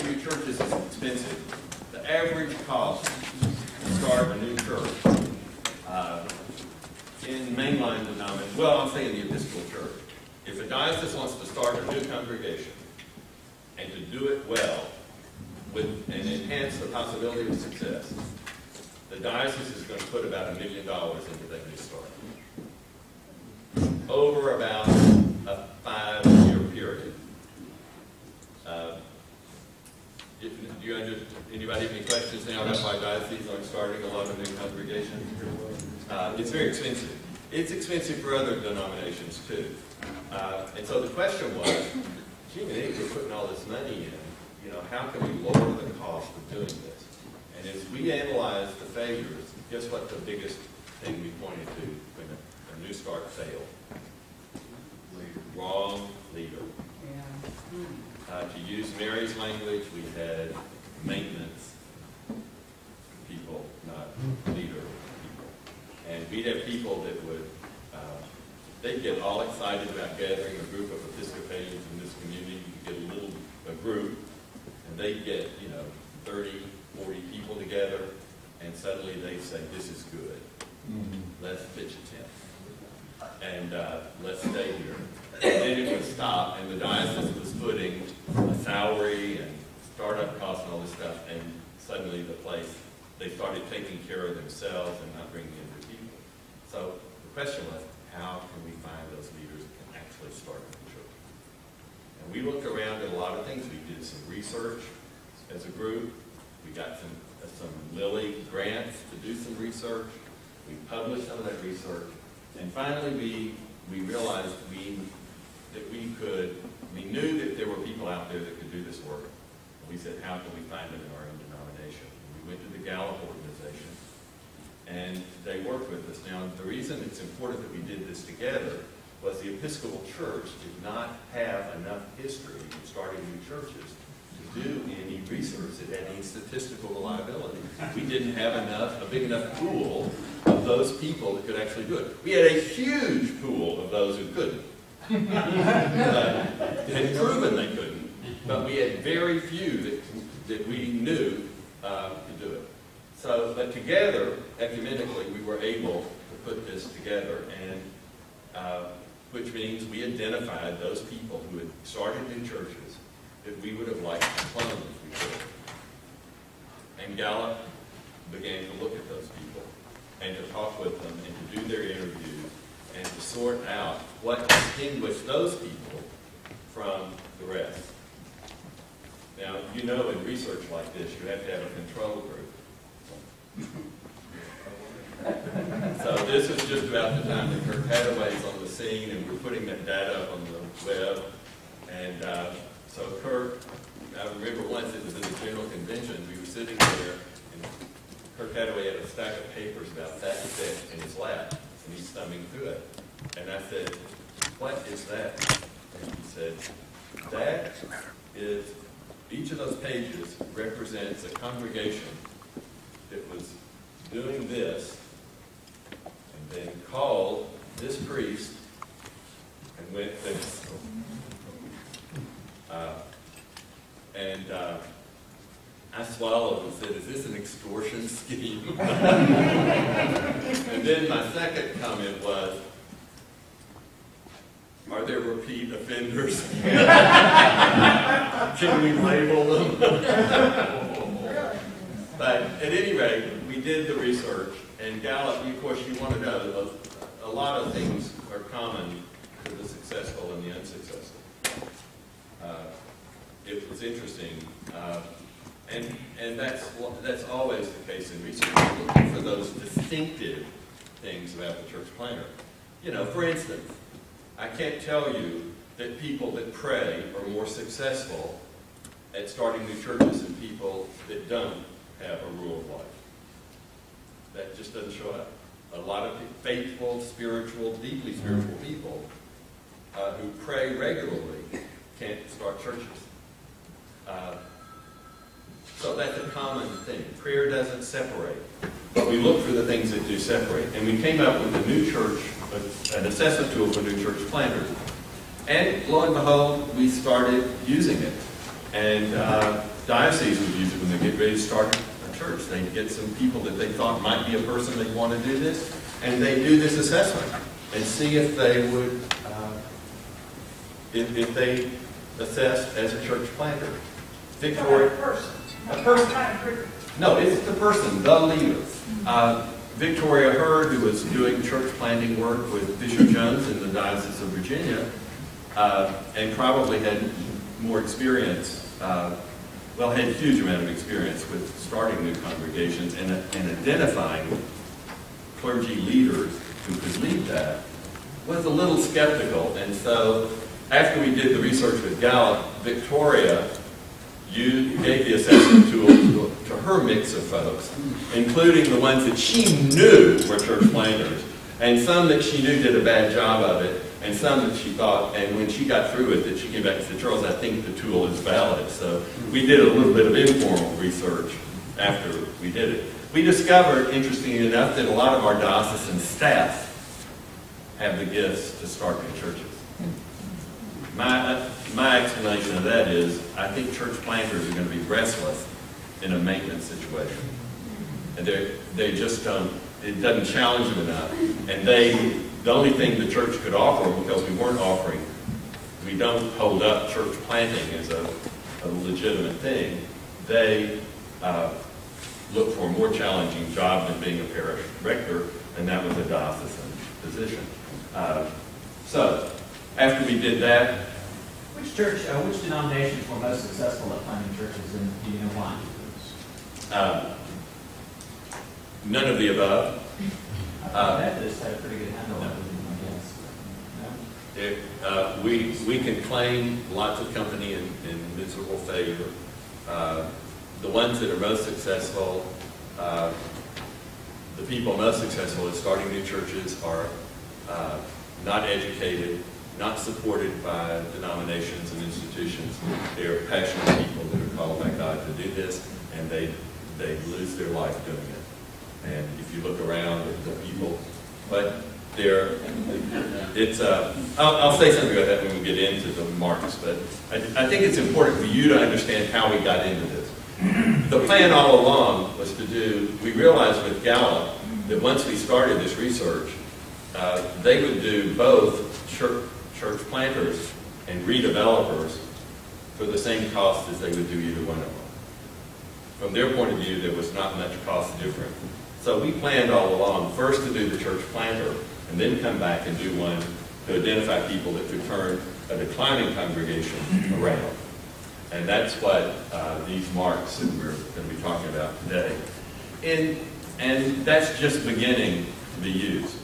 new churches is expensive. The average cost to start a new church in mainline denomination, well, I'm saying the Episcopal Church. If a diocese wants to start a new congregation and to do it well and enhance the possibility of success, the diocese is going to put about $1 million into that new start over about a 5-year period. Anybody have any questions now about why dioceses aren't starting a lot of new congregations? It's very expensive. It's expensive for other denominations too. And so the question was, gee, we're putting all this money in, how can we lower the cost of doing this? And as we analyzed the failures, guess what the biggest thing we pointed to when a new start failed? Wrong leader. To use Mary's language, we had maintenance people, not leader people. And we'd have people that would, they'd get all excited about gathering a group of Episcopalians in this community. You'd get a group, and they'd get, 30, 40 people together, and suddenly they'd say, this is good. Let's pitch a tent. And let's stay here. And then it would stop, and the diocese was putting a salary and startup costs and all this stuff, and suddenly the place, they started taking care of themselves and not bringing in the people. So the question was, how can we find those leaders that can actually start the church? And we looked around at a lot of things. We did some research as a group. We got some Lilly grants to do some research. We published some of that research. And finally, we realized we knew that there were people out there that could do this work. And we said, how can we find them in our own denomination? And we went to the Gallup organization, and they worked with us. Now, the reason it's important that we did this together was the Episcopal Church did not have enough history in starting new churches to do any research that had any statistical reliability. We didn't have a big enough pool of those people that could actually do it. We had a huge pool of those who couldn't. Had proven they couldn't, but we had very few that we knew could do it. So, but together, ecumenically, we were able to put this together, and which means we identified those people who had started new churches that we would have liked to clone if we could. And Gallup began to look at those people and to talk with them and to do their interviews and to sort out what distinguished those people from the rest. Now, in research like this, you have to have a control group. So this is just about the time that Kirk Hathaway's on the scene, and we're putting that data up on the web. And so Kirk, I remember once it was at the General Convention, we were sitting there, and Kirk Hathaway had a stack of papers about that thick in his lap, and he's thumbing through it. And I said, what is that? And he said, that is, each of those pages represents a congregation that was doing this, and then called this priest and went this. I swallowed and said, is this an extortion scheme? And then my second comment was, are there repeat offenders? Can we label them? But at any rate, we did the research, and Gallup, of course, you want to know, a lot of things are common to the successful and the unsuccessful. It was interesting, and that's always the case in research. We're looking for those distinctive things about the church planter. For instance, I can't tell you that people that pray are more successful at starting new churches than people that don't have a rule of life. That just doesn't show up. A lot of faithful, spiritual, deeply spiritual people who pray regularly can't start churches. So that's a common thing. Prayer doesn't separate. But we look for the things that do separate. And we came up with a new church, an assessment tool for new church planters. And lo and behold, we started using it. And dioceses would use it when they get ready to start a church. They'd get some people that they thought might be a person they'd want to do this, and they do this assessment and see if they would, if they assessed as a church planter. Victoria, a person. No, it's the person, the leader. Victoria Hurd, who was doing church planting work with Bishop Jones in the Diocese of Virginia, and probably had more experience, had a huge amount of experience with starting new congregations and identifying clergy leaders who could lead that, was a little skeptical. And so after we did the research with Gallup, Victoria gave the assessment tool to her mix of folks, including the ones that she knew were church planters, and some that she knew did a bad job of it, and some that she thought, and when she got through it, that she came back and said, Charles, I think the tool is valid. So we did a little bit of informal research after we did it. We discovered, interestingly enough, that a lot of our diocesan staff have the gifts to start new churches. My explanation of that is, I think church planters are going to be restless in a maintenance situation. And they just don't, it doesn't challenge them enough. And the only thing the church could offer, because we weren't offering, we don't hold up church planting as a legitimate thing. They look for a more challenging job than being a parish rector, and that was a diocesan position. So, after we did that, which denominations were most successful at planting churches, and do you know why? None of the above. Baptists had a pretty good handle on it, I guess. We can claim lots of company in miserable failure. The ones that are most successful, the people most successful at starting new churches are not educated, not supported by denominations and institutions. They are passionate people that are called by God to do this, and they lose their life doing it. And if you look around at the people, but I'll say something about that when we get into the marks, but I think it's important for you to understand how we got into this. The plan all along was we realized with Gallup that once we started this research, they would do both church planters and redevelopers for the same cost as they would do either one of them. From their point of view, there was not much cost difference. So we planned all along first to do the church planter and then come back and do one to identify people that could turn a declining congregation around. And that's what these marks that we're going to be talking about today. And that's just beginning to be used.